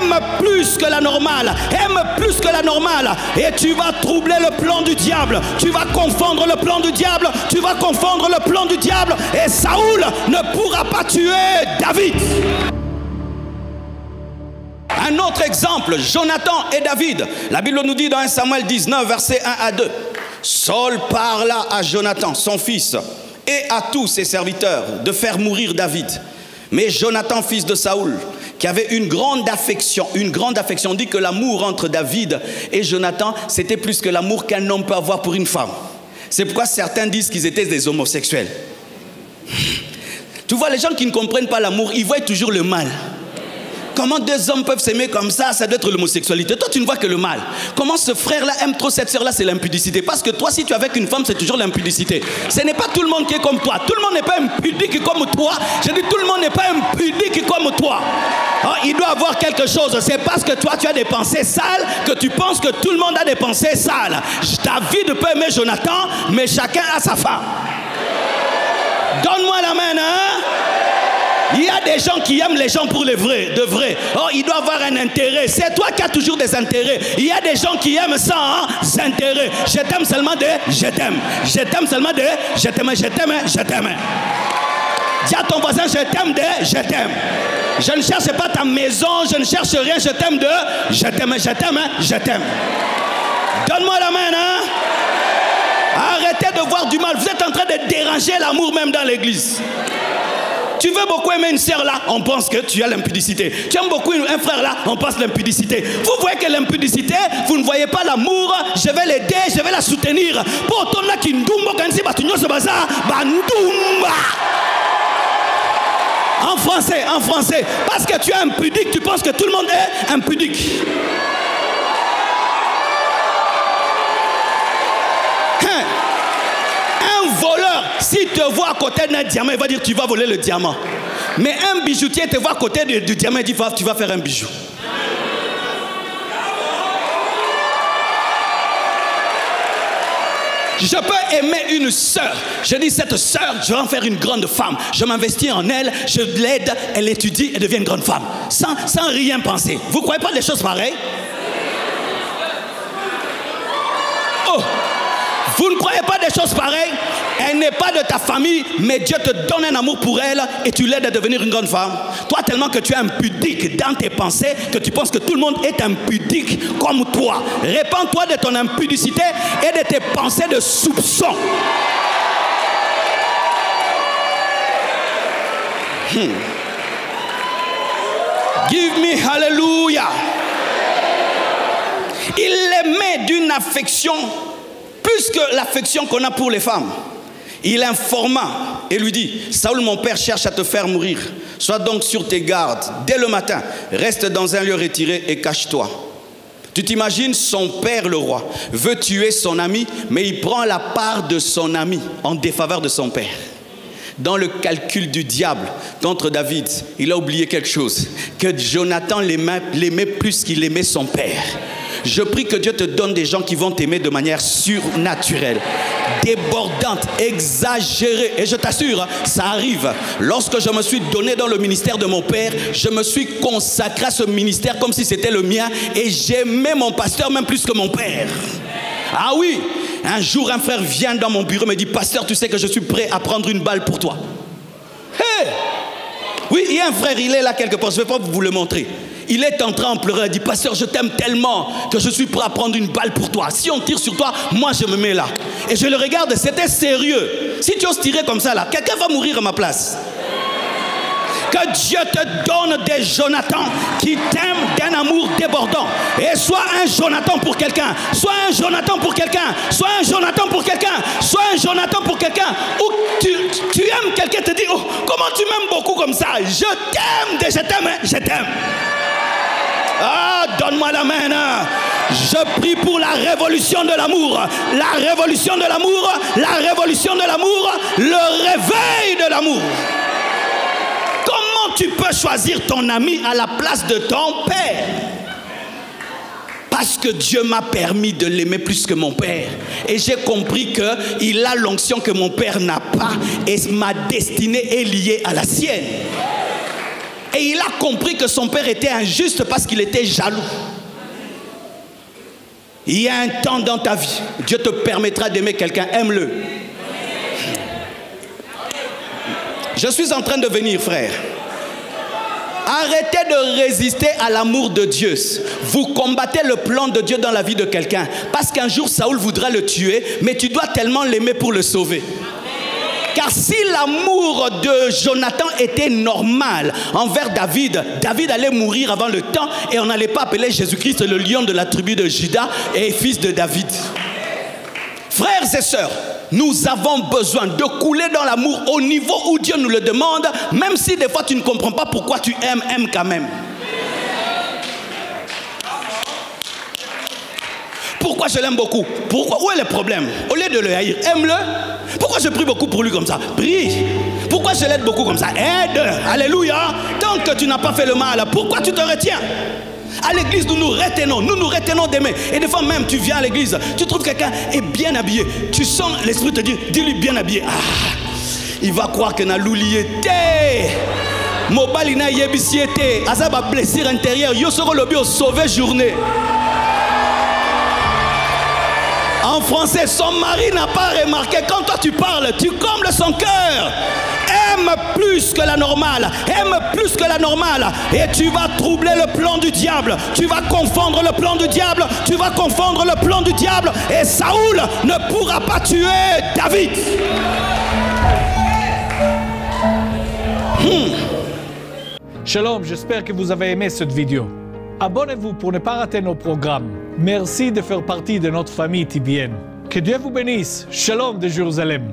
aime plus que la normale, aime plus que la normale, et tu vas troubler le plan du diable, tu vas confondre le plan du diable, tu vas confondre le plan du diable, et Saoul ne pourra pas tuer David. Un autre exemple, Jonathan et David. La Bible nous dit dans 1 Samuel 19, versets 1 à 2. Saul parla à Jonathan, son fils, et à tous ses serviteurs de faire mourir David. Mais Jonathan, fils de Saoul, qui avait une grande affection, on dit que l'amour entre David et Jonathan, c'était plus que l'amour qu'un homme peut avoir pour une femme. C'est pourquoi certains disent qu'ils étaient des homosexuels. Tu vois, les gens qui ne comprennent pas l'amour, ils voient toujours le mal. Comment deux hommes peuvent s'aimer comme ça? Ça doit être l'homosexualité. Toi, tu ne vois que le mal. Comment ce frère-là aime trop cette sœur-là? C'est l'impudicité. Parce que toi, si tu es avec une femme, c'est toujours l'impudicité. Ce n'est pas tout le monde qui est comme toi. Tout le monde n'est pas impudique comme toi. Je dis, tout le monde n'est pas impudique comme toi. Oh, il doit avoir quelque chose. C'est parce que toi, tu as des pensées sales que tu penses que tout le monde a des pensées sales. David peut aimer Jonathan, mais chacun a sa femme. Donne-moi la main, hein? Il y a des gens qui aiment les gens pour les vrais, de vrai. Oh, il doit avoir un intérêt. C'est toi qui as toujours des intérêts. Il y a des gens qui aiment sans intérêt. Je t'aime seulement de je t'aime. Je t'aime seulement de je t'aime, je t'aime, je t'aime. Dis à ton voisin, je t'aime de je t'aime. Je ne cherche pas ta maison, je ne cherche rien, je t'aime de je t'aime, je t'aime, je t'aime. Donne-moi la main, hein? Arrêtez de voir du mal. Vous êtes en train de déranger l'amour même dans l'église. Tu veux beaucoup aimer une sœur là, on pense que tu as l'impudicité. Tu aimes beaucoup un frère là, on pense l'impudicité. Vous voyez que l'impudicité, vous ne voyez pas l'amour. Je vais l'aider, je vais la soutenir. Pour ton là qui ndumba kanzi batunyo se baza, bandumba. En français, parce que tu es impudique, tu penses que tout le monde est impudique. Voleur, s'il te voit à côté d'un diamant, il va dire tu vas voler le diamant. Mais un bijoutier te voit à côté du diamant, il dit tu vas faire un bijou. Je peux aimer une sœur. Je dis cette sœur, je vais en faire une grande femme. Je m'investis en elle, je l'aide, elle étudie, elle devient une grande femme. Sans rien penser. Vous ne croyez pas des choses pareilles? Oh! Vous ne croyez pas des choses pareilles? Elle n'est pas de ta famille, mais Dieu te donne un amour pour elle et tu l'aides à devenir une grande femme. Toi, tellement que tu es impudique dans tes pensées, que tu penses que tout le monde est impudique comme toi. Répands-toi de ton impudicité et de tes pensées de soupçon. Give me hallelujah. Il l'aimait d'une affection plus que l'affection qu'on a pour les femmes. Il informa et lui dit, Saoul mon père cherche à te faire mourir. Sois donc sur tes gardes. Dès le matin, reste dans un lieu retiré et cache-toi. Tu t'imagines, son père le roi veut tuer son ami, mais il prend la part de son ami en défaveur de son père. Dans le calcul du diable contre David, il a oublié quelque chose, que Jonathan l'aimait plus qu'il aimait son père. Je prie que Dieu te donne des gens qui vont t'aimer de manière surnaturelle, débordante, exagérée. Et je t'assure, ça arrive. Lorsque je me suis donné dans le ministère de mon père, je me suis consacré à ce ministère comme si c'était le mien. Et j'aimais mon pasteur même plus que mon père. Ah oui, un jour un frère vient dans mon bureau et me dit, pasteur, tu sais que je suis prêt à prendre une balle pour toi. Hey! Oui, il y a un frère, il est là quelque part, je ne vais pas vous le montrer. Il est en train de pleurer, il dit, pasteur, je t'aime tellement que je suis prêt à prendre une balle pour toi. Si on tire sur toi, moi je me mets là. Et je le regarde, c'était sérieux. Si tu oses tirer comme ça là, quelqu'un va mourir à ma place. Que Dieu te donne des Jonathan qui t'aiment d'un amour débordant. Et sois un Jonathan pour quelqu'un. Sois un Jonathan pour quelqu'un. Sois un Jonathan pour quelqu'un. Sois un Jonathan pour quelqu'un. Ou tu aimes quelqu'un, te dit, oh, comment tu m'aimes beaucoup comme ça? Je t'aime, je t'aime, je t'aime. Ah, donne-moi la main. Hein. Je prie pour la révolution de l'amour. La révolution de l'amour. La révolution de l'amour. Le réveil de l'amour. Comment tu peux choisir ton ami à la place de ton père? Parce que Dieu m'a permis de l'aimer plus que mon père. Et j'ai compris qu'il a l'onction que mon père n'a pas. Et ma destinée est liée à la sienne. Et il a compris que son père était injuste parce qu'il était jaloux. Il y a un temps dans ta vie, Dieu te permettra d'aimer quelqu'un, aime-le. Je suis en train de venir, frère. Arrêtez de résister à l'amour de Dieu. Vous combattez le plan de Dieu dans la vie de quelqu'un. Parce qu'un jour, Saoul voudra le tuer, mais tu dois tellement l'aimer pour le sauver. Car si l'amour de Jonathan était normal envers David, David allait mourir avant le temps et on n'allait pas appeler Jésus-Christ le lion de la tribu de Juda et fils de David. Frères et sœurs, nous avons besoin de couler dans l'amour au niveau où Dieu nous le demande, même si des fois tu ne comprends pas pourquoi tu aimes, aime quand même. Pourquoi je l'aime beaucoup? Pourquoi? Où est le problème? Au lieu de le haïr, aime-le. Pourquoi je prie beaucoup pour lui comme ça? Prie. Pourquoi je l'aide beaucoup comme ça? Aide. Alléluia. Tant que tu n'as pas fait le mal, pourquoi tu te retiens? À l'église, nous nous retenons d'aimer. Et des fois même, tu viens à l'église, tu trouves quelqu'un est bien habillé. Tu sens l'esprit te dire, dis-lui bien habillé. Ah, il va croire que n'a l'oulié. Mobile n'a yébisiété. Azaba blessure intérieure. Yo soro lobby au sauvé journée. En français, son mari n'a pas remarqué. Quand toi tu parles, tu combles son cœur. Aime plus que la normale. Aime plus que la normale. Et tu vas troubler le plan du diable. Tu vas confondre le plan du diable. Tu vas confondre le plan du diable. Et Saoul ne pourra pas tuer David. Shalom, j'espère que vous avez aimé cette vidéo. Abonnez-vous pour ne pas rater nos programmes. Merci de faire partie de notre famille TBN. Que Dieu vous bénisse. Shalom de Jérusalem.